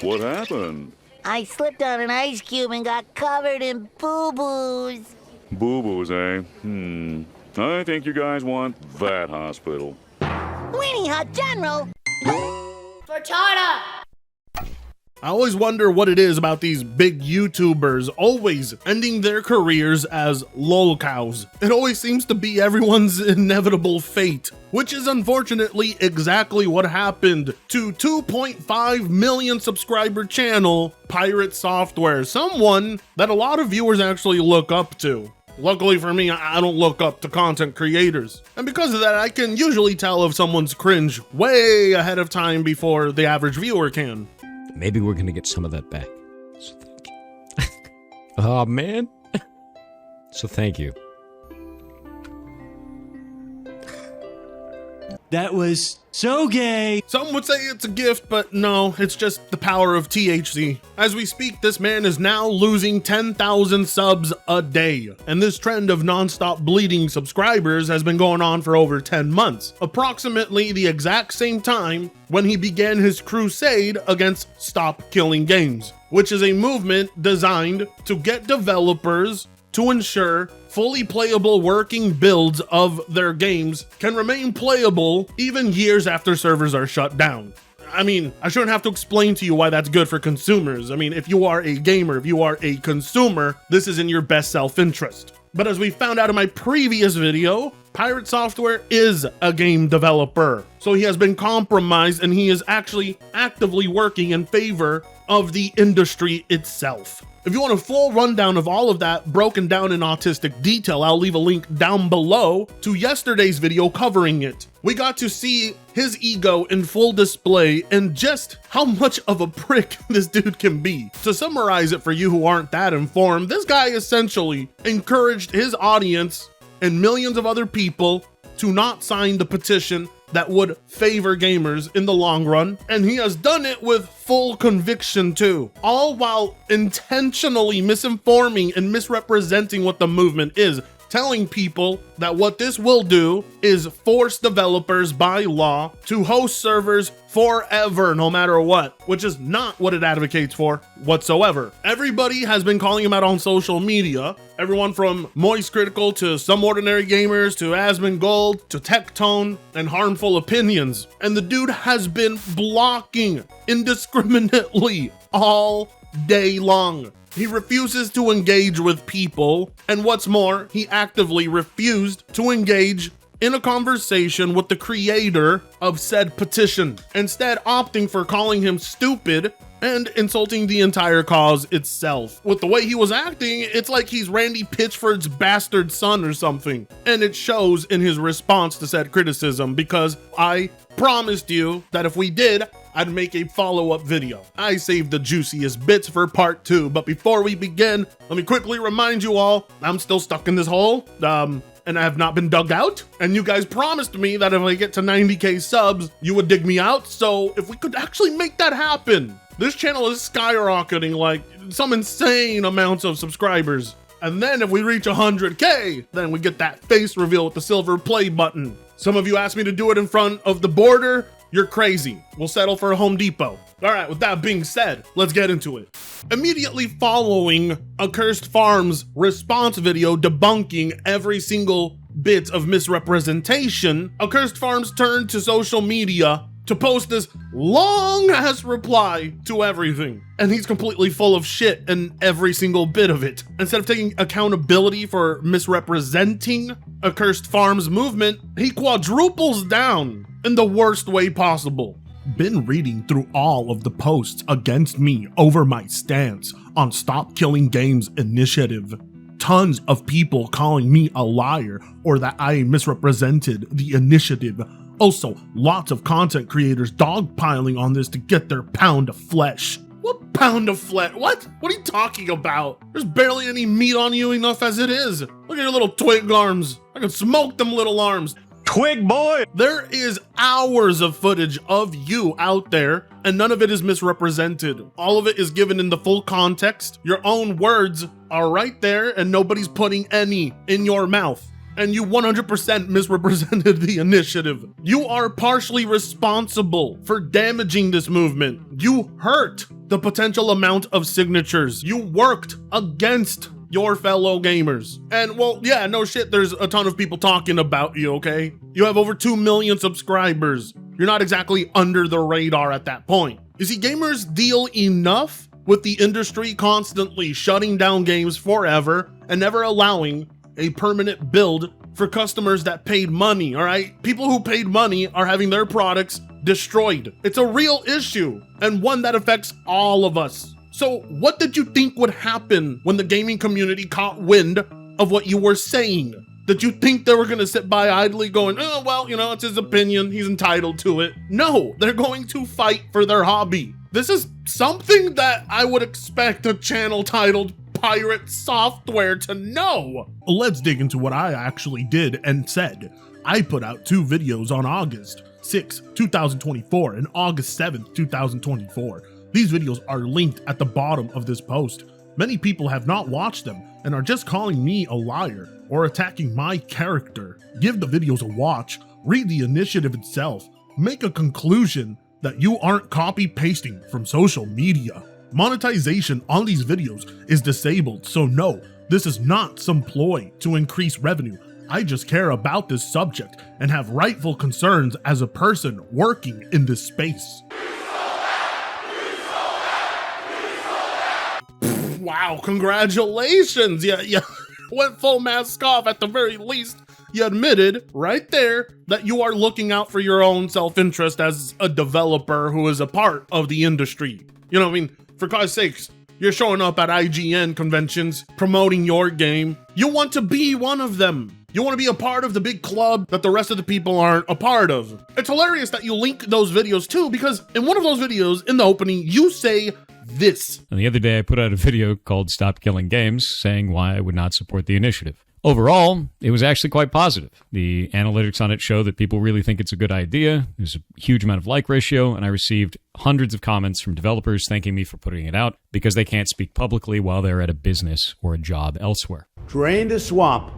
What happened? I slipped on an ice cube and got covered in boo-boos. Boo-boos, eh? I think you guys want that hospital. Weenie Hut General! Frittata! I always wonder what it is about these big YouTubers always ending their careers as lolcows. It always seems to be everyone's inevitable fate, which is unfortunately exactly what happened to 2.5 million subscriber channel Pirate Software, someone that a lot of viewers actually look up to. Luckily for me, I don't look up to content creators. And because of that, I can usually tell if someone's cringe way ahead of time before the average viewer can. Maybe we're gonna get some of that back. So thank you. Oh man. So thank you. That was so gay. Some would say it's a gift, but no, it's just the power of THC. As we speak, this man is now losing 10,000 subs a day. And this trend of non-stop bleeding subscribers has been going on for over 10 months, approximately the exact same time when he began his crusade against Stop Killing Games, which is a movement designed to get developers to ensure fully playable working builds of their games can remain playable even years after servers are shut down. I mean, I shouldn't have to explain to you why that's good for consumers. I mean, if you are a gamer, if you are a consumer, this is in your best self-interest. But as we found out in my previous video, Pirate Software is a game developer. So he has been compromised and he is actually actively working in favor of the industry itself. If you want a full rundown of all of that broken down in autistic detail, I'll leave a link down below to yesterday's video covering it. We got to see his ego in full display and just how much of a prick this dude can be. To summarize it for you who aren't that informed, this guy essentially encouraged his audience and millions of other people to not sign the petition that would favor gamers in the long run, and he has done it with full conviction too, all while intentionally misinforming and misrepresenting what the movement is, telling people that what this will do is force developers by law to host servers forever, no matter what, which is not what it advocates for whatsoever. Everybody has been calling him out on social media, everyone from Moist Critical to Some Ordinary Gamers to Asmongold to Tectone and Harmful Opinions. And the dude has been blocking indiscriminately all day long. He refuses to engage with people, and what's more, he actively refused to engage in a conversation with the creator of said petition, instead opting for calling him stupid and insulting the entire cause itself. With the way he was acting, it's like he's Randy Pitchford's bastard son or something, and it shows in his response to said criticism, because I promised you that if we did, I'd make a follow-up video. I saved the juiciest bits for part 2, but before we begin, let me quickly remind you all, I'm still stuck in this hole, and I have not been dug out, and you guys promised me that if I get to 90k subs, you would dig me out, so if we could actually make that happen. This channel is skyrocketing like some insane amounts of subscribers. And then if we reach 100k, then we get that face reveal with the silver play button. Some of you asked me to do it in front of the border. You're crazy. We'll settle for a Home Depot. All right, with that being said, let's get into it. Immediately following Accursed Farms' response video debunking every single bit of misrepresentation, Accursed Farms turned to social media to post this long-ass reply to everything. And he's completely full of shit in every single bit of it. Instead of taking accountability for misrepresenting Accursed Farms movement, he quadruples down in the worst way possible. Been reading through all of the posts against me over my stance on Stop Killing Games initiative. Tons of people calling me a liar or that I misrepresented the initiative. Also, lots of content creators dogpiling on this to get their pound of flesh. What pound of flesh? What? What are you talking about? There's barely any meat on you enough as it is. Look at your little twig arms. I can smoke them little arms. Twig boy! There is hours of footage of you out there, and none of it is misrepresented. All of it is given in the full context. Your own words are right there, and nobody's putting any in your mouth. and you 100% misrepresented the initiative. You are partially responsible for damaging this movement. You hurt the potential amount of signatures. You worked against your fellow gamers. And well, yeah, no shit, there's a ton of people talking about you, okay? You have over 2 million subscribers. You're not exactly under the radar at that point. You see, gamers deal enough with the industry constantly shutting down games forever and never allowing a permanent build for customers that paid money, all right? People who paid money are having their products destroyed. It's a real issue and one that affects all of us. So what did you think would happen when the gaming community caught wind of what you were saying? Did you think they were gonna sit by idly going, oh, well, you know, it's his opinion, he's entitled to it? No, they're going to fight for their hobby. This is something that I would expect a channel titled Pirate Software to know. Let's dig into what I actually did and said. I put out 2 videos on August 6, 2024 and August 7th, 2024. These videos are linked at the bottom of this post. Many people have not watched them and are just calling me a liar or attacking my character. Give the videos a watch, read the initiative itself, make a conclusion that you aren't copy-pasting from social media. Monetization on these videos is disabled, so no, this is not some ploy to increase revenue. I just care about this subject and have rightful concerns as a person working in this space. Wow, congratulations. Yeah, went full mask off at the very least. You admitted right there that you are looking out for your own self-interest as a developer who is a part of the industry. You know what I mean? For God's sakes, you're showing up at IGN conventions, promoting your game. You want to be one of them. You want to be a part of the big club that the rest of the people aren't a part of. It's hilarious that you link those videos too, because in one of those videos, in the opening, you say this. And the other day I put out a video called Stop Killing Games, saying why I would not support the initiative. Overall, it was actually quite positive. The analytics on it show that people really think it's a good idea. There's a huge amount of like ratio, and I received hundreds of comments from developers thanking me for putting it out because they can't speak publicly while they're at a business or a job elsewhere. Drain the swamp.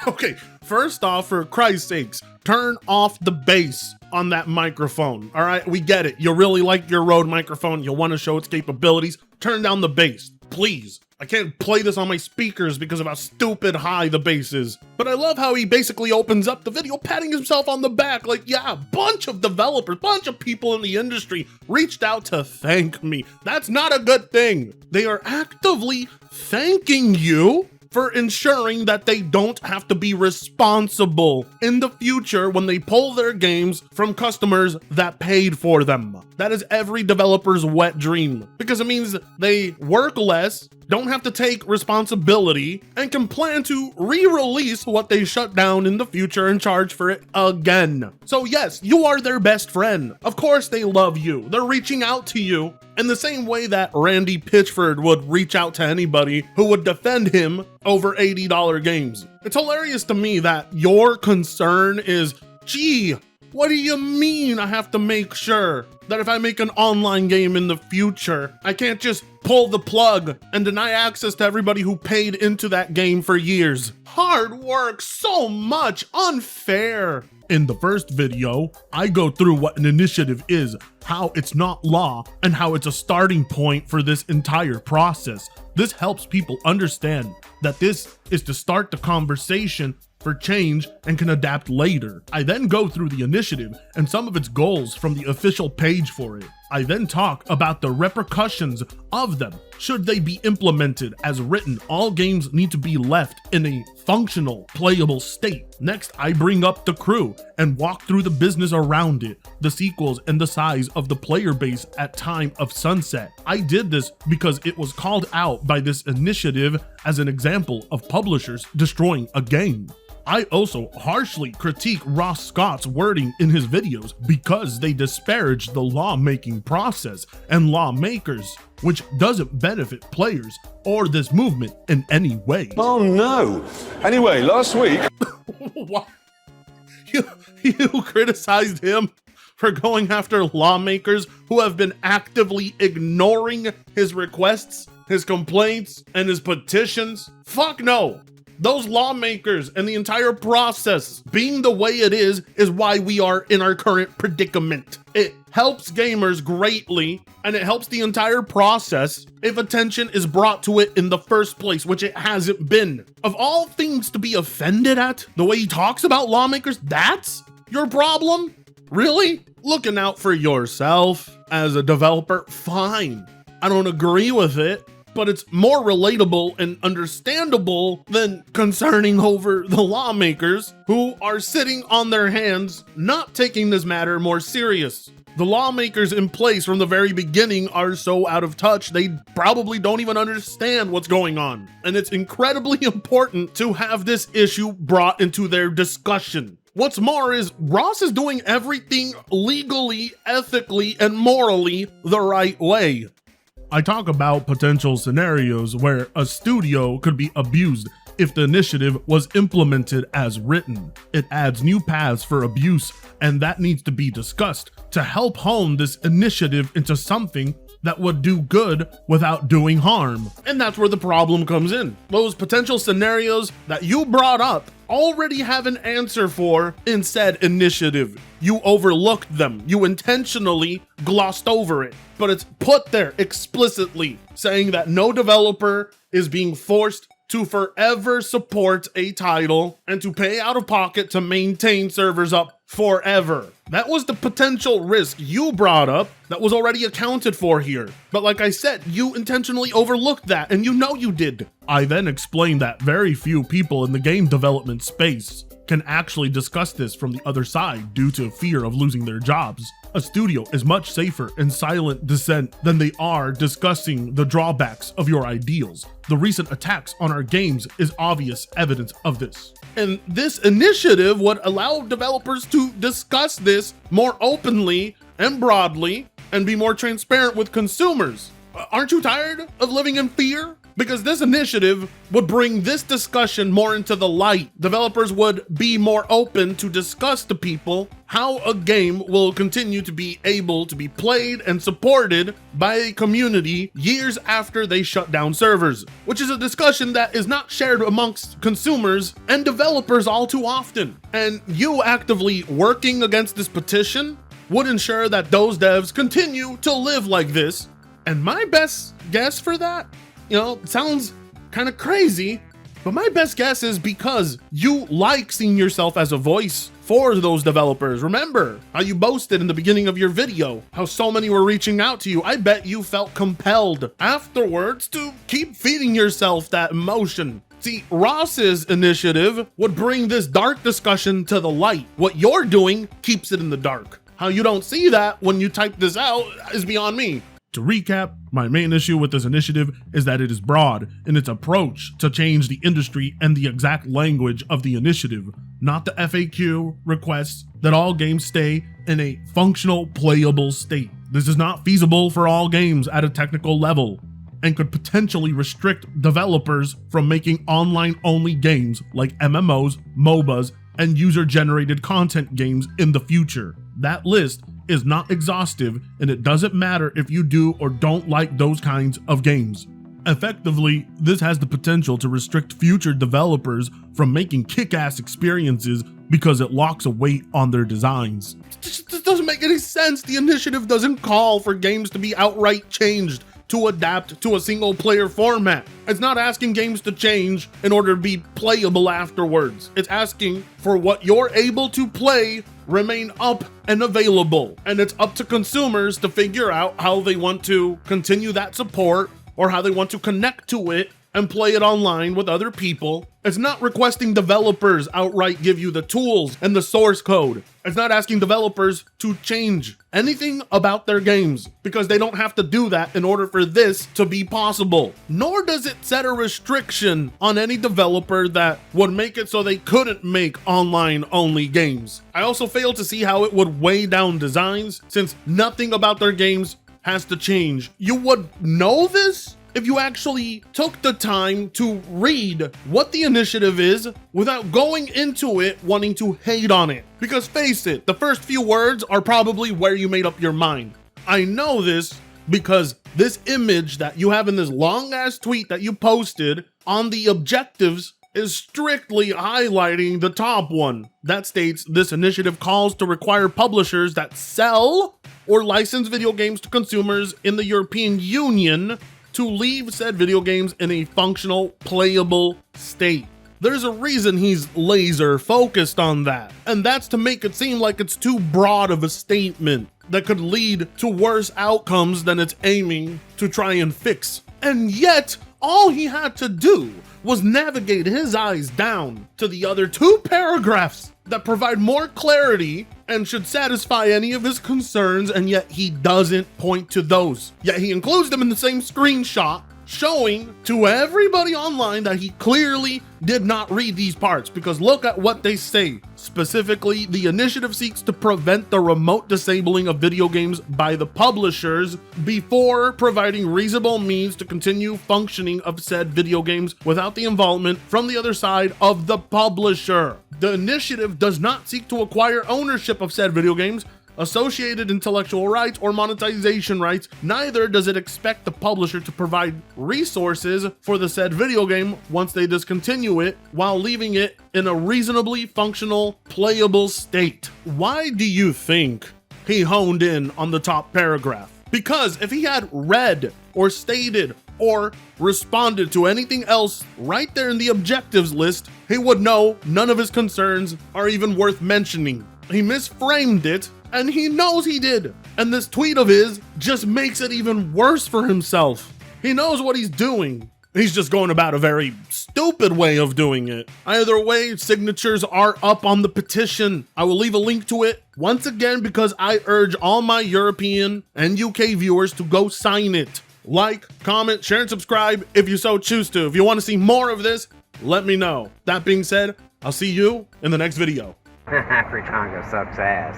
Okay, first off, for Christ's sakes, turn off the bass on that microphone, all right? We get it. You really like your Rode microphone. You want to show its capabilities. Turn down the bass, please. I can't play this on my speakers because of how stupid high the bass is. But I love how he basically opens up the video patting himself on the back like, yeah, a bunch of developers, bunch of people in the industry reached out to thank me. That's not a good thing. They are actively thanking you for ensuring that they don't have to be responsible in the future when they pull their games from customers that paid for them. That is every developer's wet dream, because it means they work less, don't have to take responsibility, and can plan to re-release what they shut down in the future and charge for it again. So yes, you are their best friend. Of course they love you. They're reaching out to you in the same way that Randy Pitchford would reach out to anybody who would defend him over $80 games. It's hilarious to me that your concern is, gee, what do you mean I have to make sure that if I make an online game in the future, I can't just pull the plug and deny access to everybody who paid into that game for years? Hard work, so much, unfair. In the first video, I go through what an initiative is, how it's not law, and how it's a starting point for this entire process. This helps people understand that this is to start the conversation for change and can adapt later. I then go through the initiative and some of its goals from the official page for it. I then talk about the repercussions of them. Should they be implemented as written, all games need to be left in a functional, playable state. Next, I bring up the crew and walk through the business around it, the sequels, and the size of the player base at time of sunset. I did this because it was called out by this initiative as an example of publishers destroying a game. I also harshly critique Ross Scott's wording in his videos because they disparage the lawmaking process and lawmakers, which doesn't benefit players or this movement in any way. Oh no. Anyway, last week... What? You criticized him for going after lawmakers who have been actively ignoring his requests, his complaints, and his petitions? Fuck no. Those lawmakers and the entire process being the way it is why we are in our current predicament. It helps gamers greatly, and it helps the entire process if attention is brought to it in the first place, which it hasn't been. Of all things to be offended at, the way he talks about lawmakers, that's your problem? Really? Looking out for yourself as a developer, fine. I don't agree with it, but it's more relatable and understandable than concerning over the lawmakers who are sitting on their hands, not taking this matter more serious. The lawmakers in place from the very beginning are so out of touch, they probably don't even understand what's going on. And it's incredibly important to have this issue brought into their discussion. What's more is Ross is doing everything legally, ethically, and morally the right way. I talk about potential scenarios where a studio could be abused if the initiative was implemented as written. It adds new paths for abuse, and that needs to be discussed to help hone this initiative into something that would do good without doing harm. And that's where the problem comes in. Those potential scenarios that you brought up already have an answer for in said initiative. You overlooked them. You intentionally glossed over it. But it's put there explicitly, saying that no developer is being forced to forever support a title and to pay out of pocket to maintain servers up forever. That was the potential risk you brought up that was already accounted for here. But like I said, you intentionally overlooked that, and you know you did. I then explained that very few people in the game development space can actually discuss this from the other side due to fear of losing their jobs. A studio is much safer in silent dissent than they are discussing the drawbacks of your ideals. The recent attacks on our games is obvious evidence of this. And this initiative would allow developers to discuss this more openly and broadly and be more transparent with consumers. Aren't you tired of living in fear? Because this initiative would bring this discussion more into the light. Developers would be more open to discuss to people how a game will continue to be able to be played and supported by a community years after they shut down servers, which is a discussion that is not shared amongst consumers and developers all too often. And you actively working against this petition would ensure that those devs continue to live like this. And my best guess for that, it sounds kind of crazy, but my best guess is because you like seeing yourself as a voice for those developers. Remember how you boasted in the beginning of your video, how so many were reaching out to you. I bet you felt compelled afterwards to keep feeding yourself that emotion. See, Ross's initiative would bring this dark discussion to the light. What you're doing keeps it in the dark. How you don't see that when you type this out is beyond me. To recap, my main issue with this initiative is that it is broad in its approach to change the industry and the exact language of the initiative, not the FAQ requests that all games stay in a functional, playable state. This is not feasible for all games at a technical level and could potentially restrict developers from making online-only games like MMOs, MOBAs, and user-generated content games in the future. That list is not exhaustive, and it doesn't matter if you do or don't like those kinds of games. Effectively, this has the potential to restrict future developers from making kick-ass experiences because it locks a weight on their designs. This doesn't make any sense. The initiative doesn't call for games to be outright changed to adapt to a single player format. It's not asking games to change in order to be playable afterwards. It's asking for what you're able to play remain up and available. And it's up to consumers to figure out how they want to continue that support or how they want to connect to it and play it online with other people. It's not requesting developers outright give you the tools and the source code. It's not asking developers to change anything about their games because they don't have to do that in order for this to be possible. Nor does it set a restriction on any developer that would make it so they couldn't make online-only games. I also fail to see how it would weigh down designs since nothing about their games has to change. You would know this if you actually took the time to read what the initiative is without going into it wanting to hate on it. Because face it, the first few words are probably where you made up your mind. I know this because this image that you have in this long ass tweet that you posted on the objectives is strictly highlighting the top one. That states this initiative calls to require publishers that sell or license video games to consumers in the European Union to leave said video games in a functional, playable state. There's a reason he's laser focused on that, and that's to make it seem like it's too broad of a statement that could lead to worse outcomes than it's aiming to try and fix. And yet, all he had to do was navigate his eyes down to the other 2 paragraphs that provide more clarity and should satisfy any of his concerns, and yet he doesn't point to those. Yet he includes them in the same screenshot, showing to everybody online that he clearly did not read these parts, because look at what they say. Specifically, the initiative seeks to prevent the remote disabling of video games by the publishers before providing reasonable means to continue functioning of said video games without the involvement from the other side of the publisher. The initiative does not seek to acquire ownership of said video games, associated intellectual rights, or monetization rights. Neither does it expect the publisher to provide resources for the said video game once they discontinue it, while leaving it in a reasonably functional, playable state. Why do you think he honed in on the top paragraph? Because if he had read or stated or responded to anything else right there in the objectives list, he would know none of his concerns are even worth mentioning. He misframed it, and he knows he did. And this tweet of his just makes it even worse for himself. He knows what he's doing. He's just going about a very stupid way of doing it. Either way, signatures are up on the petition. I will leave a link to it once again because I urge all my European and UK viewers to go sign it. Like, comment, share, and subscribe if you so choose to. If you want to see more of this, let me know. That being said, I'll see you in the next video. Free Congo sucks ass.